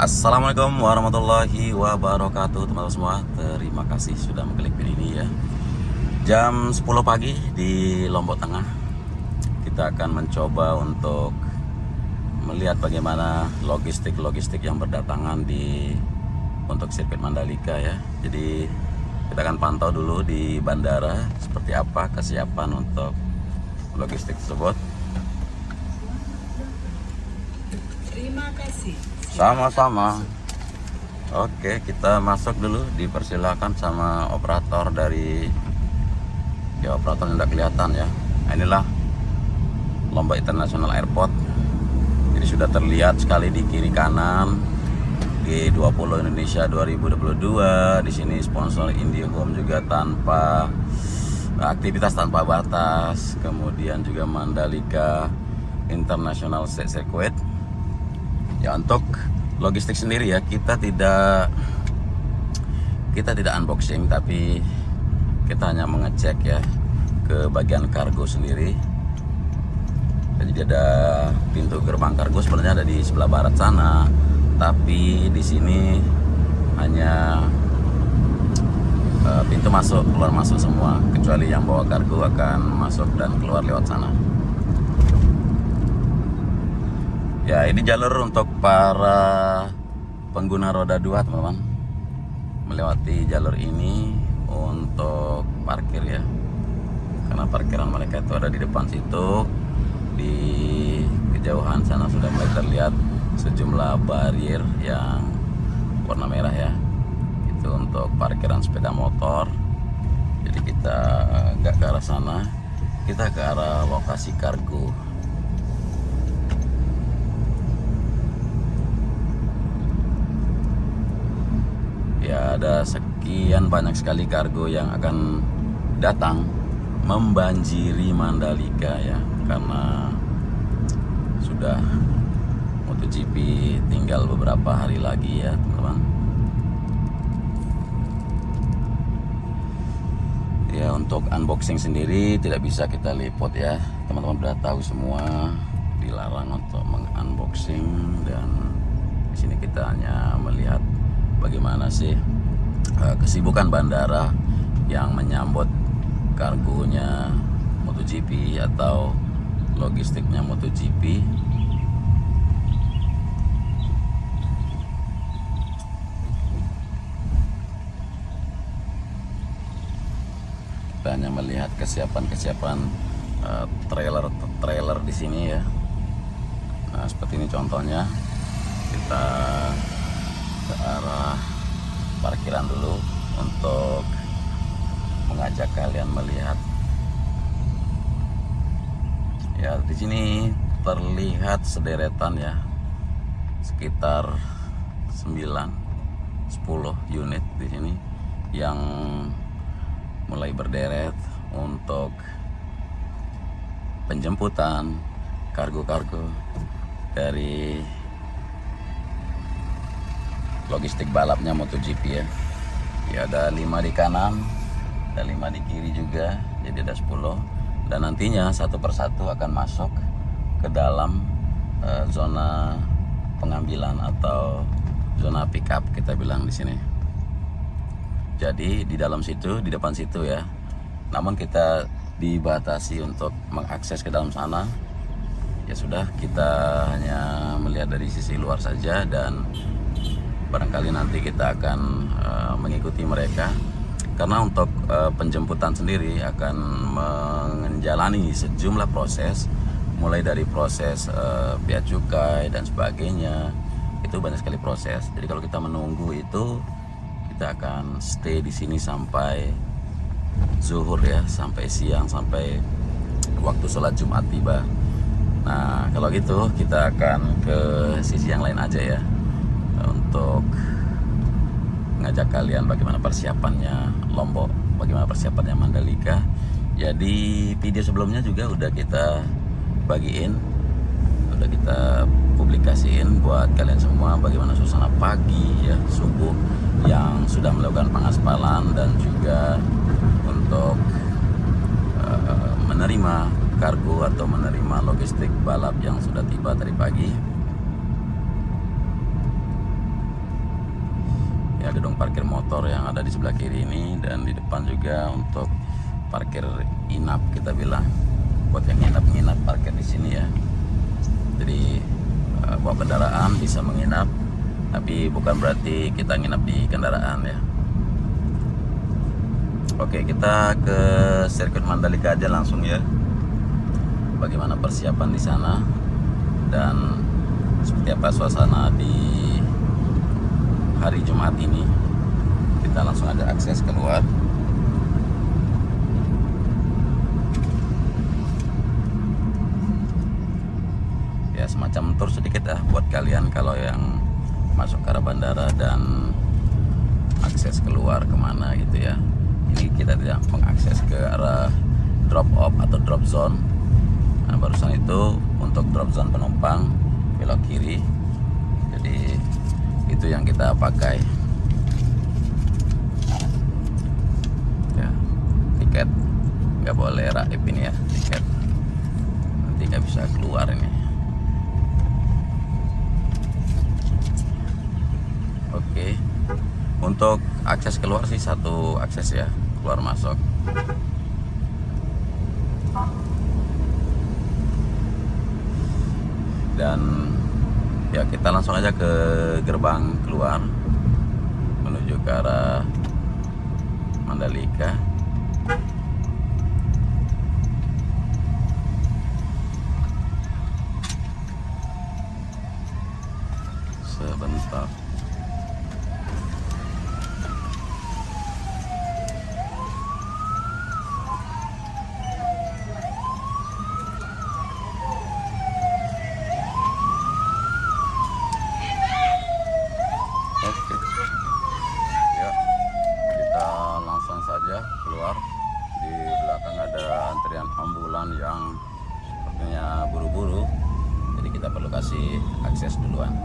Assalamualaikum warahmatullahi wabarakatuh teman-teman semua. Terima kasih sudah mengklik video ini ya. Jam 10 pagi di Lombok Tengah. Kita akan mencoba untuk melihat bagaimana logistik yang berdatangan untuk sirkuit Mandalika ya. Jadi kita akan pantau dulu di bandara seperti apa kesiapan untuk logistik tersebut. Terima kasih. Sama-sama. Oke, kita masuk dulu. Dipersilakan sama operator dari operator yang tidak kelihatan ya. Nah, inilah Lombok International Airport. Jadi sudah terlihat sekali di kiri kanan G20 Indonesia 2022. Di sini sponsor IndiHome juga tanpa aktivitas tanpa batas. Kemudian juga Mandalika International State Circuit. Ya, untuk logistik sendiri ya, kita tidak unboxing, tapi kita hanya mengecek ya ke bagian kargo sendiri. Jadi ada pintu gerbang kargo sebenarnya ada di sebelah barat sana, tapi di sini hanya pintu masuk keluar masuk semua, kecuali yang bawa kargo akan masuk dan keluar lewat sana. Ya, ini jalur untuk para pengguna roda 2 teman-teman. Melewati jalur ini untuk parkir ya. Karena parkiran mereka itu ada di depan situ. Di kejauhan sana sudah mulai terlihat sejumlah barier yang warna merah ya. Itu untuk parkiran sepeda motor. Jadi kita nggak ke arah sana, kita ke arah lokasi kargo. Ya, ada sekian banyak sekali kargo yang akan datang membanjiri Mandalika ya, karena sudah MotoGP tinggal beberapa hari lagi ya teman-teman. Ya, untuk unboxing sendiri tidak bisa kita liput ya, teman-teman sudah tahu semua, dilarang untuk mengunboxing. Dan di sini kita hanya melihat bagaimana sih kesibukan bandara yang menyambut kargonya MotoGP atau logistiknya MotoGP. Kita hanya melihat kesiapan trailer di sini ya. Nah, seperti ini contohnya. Kita ke arah parkiran dulu untuk mengajak kalian melihat. Ya, di sini terlihat sederetan ya, sekitar 9-10 unit di sini yang mulai berderet untuk penjemputan kargo-kargo dari logistik balapnya MotoGP ya. Ya, ada 5 di kanan, ada 5 di kiri juga, jadi ada 10. Dan nantinya satu persatu akan masuk ke dalam zona pengambilan atau zona pick up kita bilang di sini. Jadi di dalam situ, di depan situ ya. Namun kita dibatasi untuk mengakses ke dalam sana. Ya sudah, kita hanya melihat dari sisi luar saja, dan barangkali nanti kita akan mengikuti mereka, karena untuk penjemputan sendiri akan menjalani sejumlah proses, mulai dari proses bea cukai dan sebagainya. Itu banyak sekali proses. Jadi kalau kita menunggu itu, kita akan stay di sini sampai zuhur ya, sampai siang, sampai waktu sholat Jumat tiba. Nah, kalau gitu kita akan ke sisi yang lain aja ya, untuk ngajak kalian bagaimana persiapannya Lombok, bagaimana persiapannya Mandalika. Jadi video sebelumnya juga udah kita bagiin, udah kita publikasiin buat kalian semua bagaimana suasana pagi ya, subuh yang sudah melakukan pengaspalan, dan juga untuk menerima kargo atau menerima logistik balap yang sudah tiba tadi pagi. parkir motor yang ada di sebelah kiri ini, dan di depan juga untuk parkir inap, kita bilang buat yang nginap parkir di sini ya. Jadi bawa kendaraan bisa menginap, tapi bukan berarti kita nginap di kendaraan ya. Oke, kita ke sirkuit Mandalika aja langsung ya. Bagaimana persiapan di sana dan seperti apa suasana di hari Jumat ini. Kita langsung ada akses keluar. Ya, semacam tur sedikit ya buat kalian kalau yang masuk ke arah bandara dan akses keluar kemana gitu ya. Ini kita tidak mengakses ke arah drop off atau drop zone. Nah, barusan itu untuk drop zone penumpang belok kiri. Jadi itu yang kita pakai. Ya, tiket nggak boleh raib ini ya, tiket nanti nggak bisa keluar ini. Oke, untuk akses keluar sih satu akses ya, keluar masuk. Dan ya kita langsung aja ke gerbang keluar menuju ke arah Mandalika. Sebentar. Oke. Ya, kita langsung saja keluar. Di belakang ada antrian ambulan yang sepertinya buru-buru. Jadi kita perlu kasih akses duluan.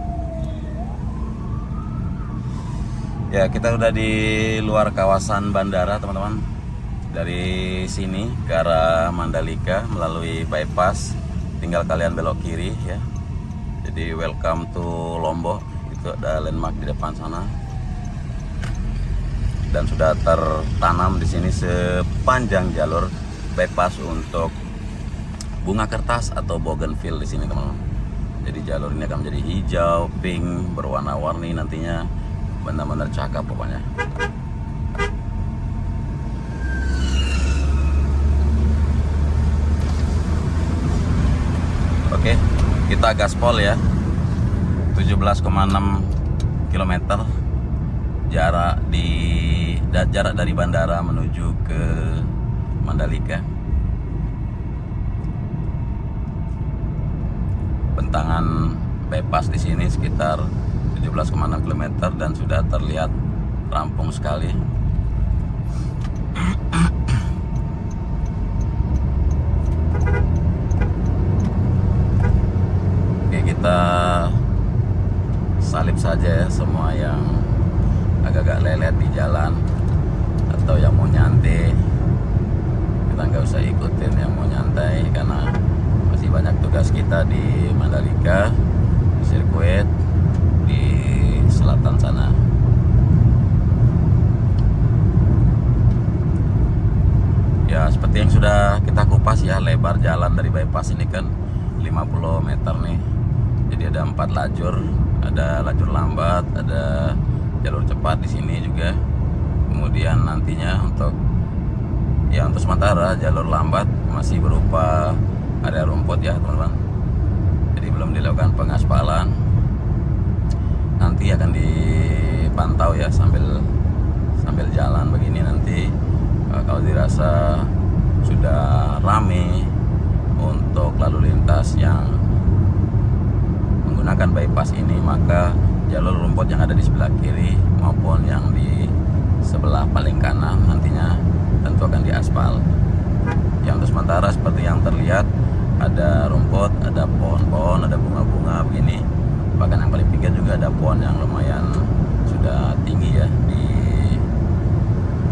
Ya, kita udah di luar kawasan bandara, teman-teman. Dari sini ke arah Mandalika melalui bypass, tinggal kalian belok kiri ya. Jadi welcome to Lombok. Itu ada landmark di depan sana. Dan sudah tertanam di sini sepanjang jalur bypass untuk bunga kertas atau bougainville di sini, teman-teman. Jadi jalur ini akan menjadi hijau, pink, berwarna-warni nantinya, benar-benar cakep pokoknya. Oke, kita gaspol ya. 17,6 km jarak dari bandara menuju ke Mandalika. Bentangan bypass di sini sekitar 17,6 km dan sudah terlihat rampung sekali. Oke, kita salib saja ya semua yang agak-agak lelet di jalan atau yang mau nyantai. Kita nggak usah ikutin yang mau nyantai karena masih banyak tugas kita di Mandalika, di sirkuit di selatan sana. Ya, seperti yang sudah kita kupas ya, lebar jalan dari bypass ini kan 50 meter nih. Jadi ada 4 lajur, ada lajur lambat, ada jalur cepat di sini juga. Kemudian nantinya untuk sementara jalur lambat masih berupa area rumput ya, teman-teman. Jadi belum dilakukan pengaspalan. Nanti akan dipantau ya sambil jalan begini nanti. Kalau dirasa sudah rame untuk lalu lintas yang menggunakan bypass ini, maka jalur rumput yang ada di sebelah kiri maupun yang di sebelah paling kanan nantinya tentu akan diaspal. Yang untuk sementara seperti yang terlihat ada rumput, ada pohon-pohon, ada bunga-bunga begini. Bahkan yang paling pinggir juga ada pohon yang lumayan sudah tinggi ya,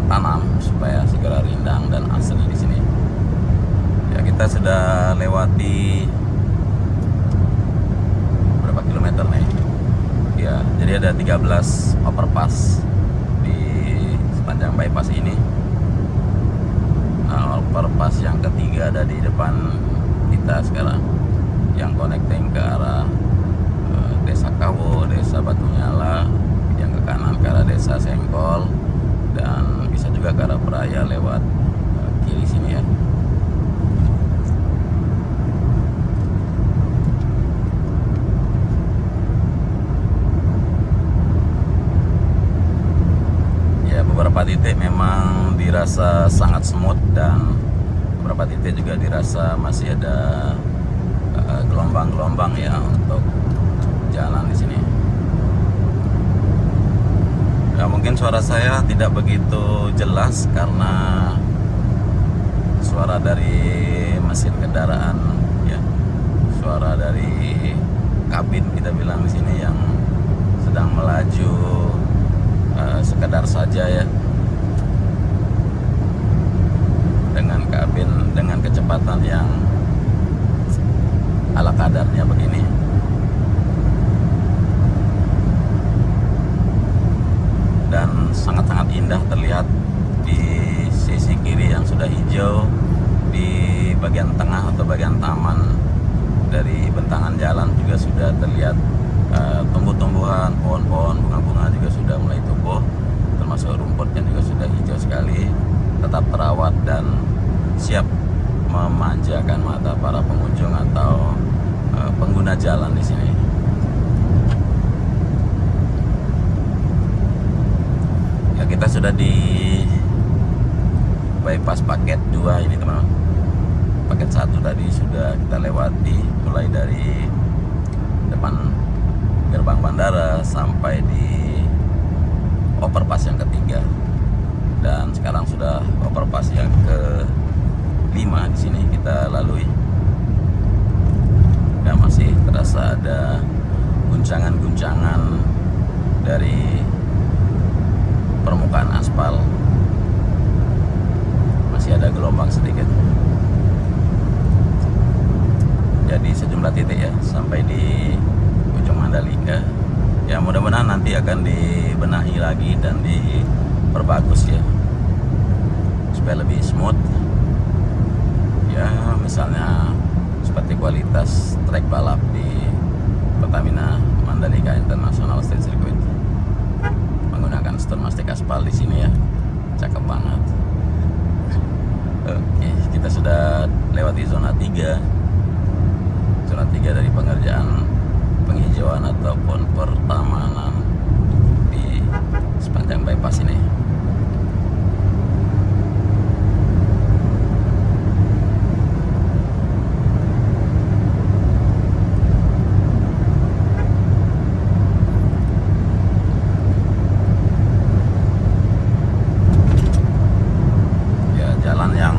ditanam supaya segera rindang dan asri di sini. Ya, kita sudah lewati berapa kilometer nih? Ya, jadi ada 13 overpass di sepanjang bypass ini. Nah, overpass yang ketiga ada di depan kita sekarang, yang connecting ke arah Desa Kawo, Desa Batu Nyala, yang ke kanan ke arah Desa Sengkol, dan bisa juga ke arah Peraya lewat kiri sini ya. Ya, beberapa titik memang dirasa sangat smooth dan beberapa titik juga dirasa masih ada gelombang-gelombang ya untuk jalan di sini. Ya, mungkin suara saya tidak begitu jelas karena suara dari mesin kendaraan ya, suara dari kabin kita bilang di sini yang sedang melaju sekedar saja ya, dengan kabin dengan kecepatan yang ala kadarnya begini. Dan sangat-sangat indah terlihat di sisi kiri yang sudah hijau, di bagian tengah atau bagian taman dari bentangan jalan juga sudah terlihat tumbuh-tumbuhan, pohon-pohon, bunga-bunga juga sudah mulai tumbuh, termasuk rumputnya juga sudah hijau sekali, tetap terawat dan siap memanjakan mata para pengunjung atau pengguna jalan di sini. Ya, kita sudah di bypass paket 2 ini teman-teman. Paket 1 tadi sudah kita lewati, mulai dari depan gerbang bandara sampai di overpass yang ketiga, dan sekarang sudah overpass yang ke-5 di sini kita lalui. Ya, masih terasa ada guncangan-guncangan dari permukaan aspal, masih ada gelombang sedikit. Jadi sejumlah titik ya sampai di ujung Mandalika. Ya, mudah-mudahan nanti akan dibenahi lagi dan diperbagus ya, supaya lebih smooth. Ya, misalnya seperti kualitas trek balap di Pertamina Mandalika International Street Circuit, menggunakan Stonemastic aspal di sini ya, cakep banget. Oke, kita sudah lewati zona 3. Zona 3 dari pengerjaan penghijauan ataupun pertamanan di sepanjang bypass ini. Ya, jalan yang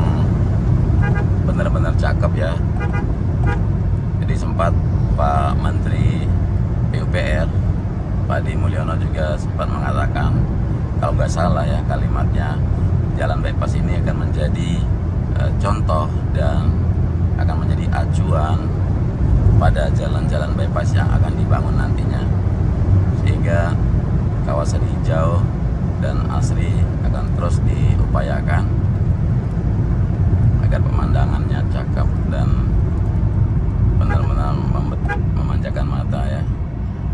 benar-benar cakep ya. Jadi sempat Pak Menteri PUPR Pak Hadi Mulyono juga sempat mengatakan, kalau nggak salah ya kalimatnya, jalan bypass ini akan menjadi contoh dan akan menjadi acuan pada jalan-jalan bypass yang akan dibangun nantinya, sehingga kawasan hijau dan asri akan terus diupayakan agar pemandangannya cakep dan benar-benar memanjakan mata ya.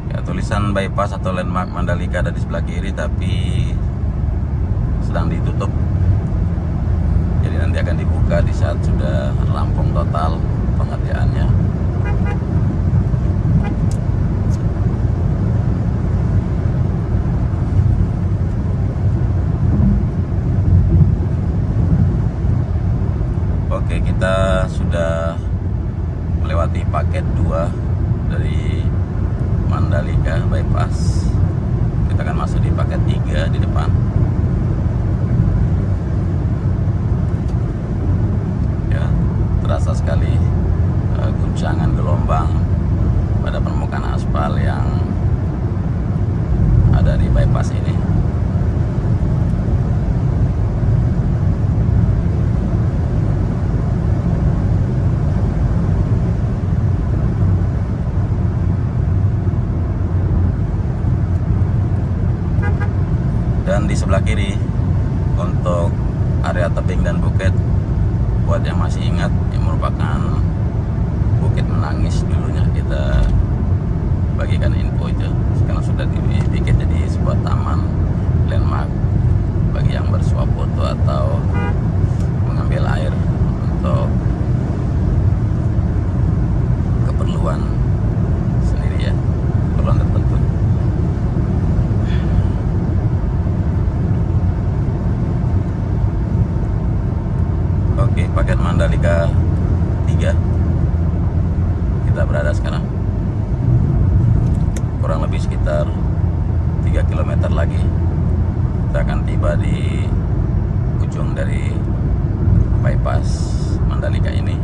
Ya, tulisan bypass atau landmark Mandalika ada di sebelah kiri, tapi sedang ditutup. Jadi nanti akan dibuka di saat sudah rampung total pengerjaannya. Oke, kita sudah melewati paket 2 dari Mandalika bypass. Kita akan masuk di paket 3 di depan. Ya, terasa sekali guncangan gelombang pada permukaan aspal yang ada di bypass ini. Dan di sebelah kiri untuk area tebing dan bukit, buat yang masih ingat, yang merupakan Bukit Menangis dulunya, kita bagikan info itu. Sekarang sudah dibikin jadi sebuah taman landmark bagi yang bersuap foto atau mengambil air untuk keperluan sendiri ya, keperluan tertentu. Oke, paket Mandalika 3 kita berada sekarang, kurang lebih sekitar 3 km lagi kita akan tiba di ujung dari bypass Mandalika ini.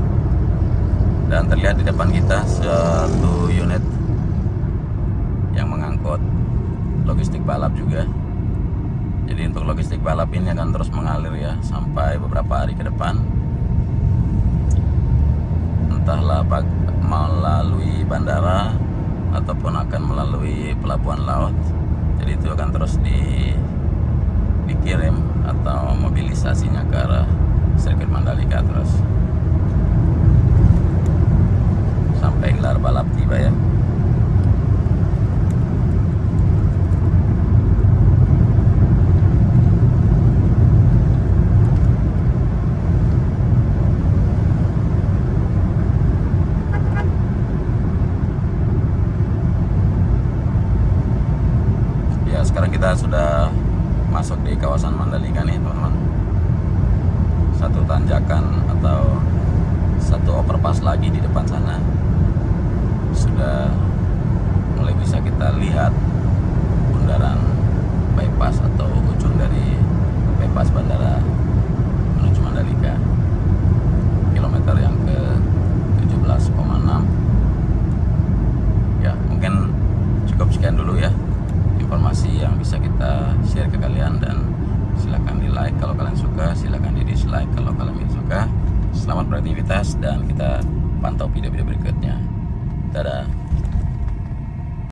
Dan terlihat di depan kita satu unit yang mengangkut logistik balap juga. Jadi untuk logistik balap ini akan terus mengalir ya sampai beberapa hari ke depan, entahlah melalui bandara ataupun akan melalui pelabuhan laut. Jadi itu akan terus dikirim atau mobilisasinya ke arah sirkuit Mandalika terus sampai gelar balap tiba ya. Sekarang kita sudah masuk di kawasan Mandalika nih teman-teman. Satu tanjakan atau satu overpass lagi di depan sana sudah mulai bisa kita lihat bundaran bypass atau ujung dari bypass bandara menuju Mandalika, kilometer yang ke 17,6. Ya, mungkin cukup sekian dulu ya informasi yang bisa kita share ke kalian, dan silakan di like kalau kalian suka, silakan di dislike kalau kalian tidak suka. Selamat beraktivitas dan kita pantau video-video berikutnya. Dadah.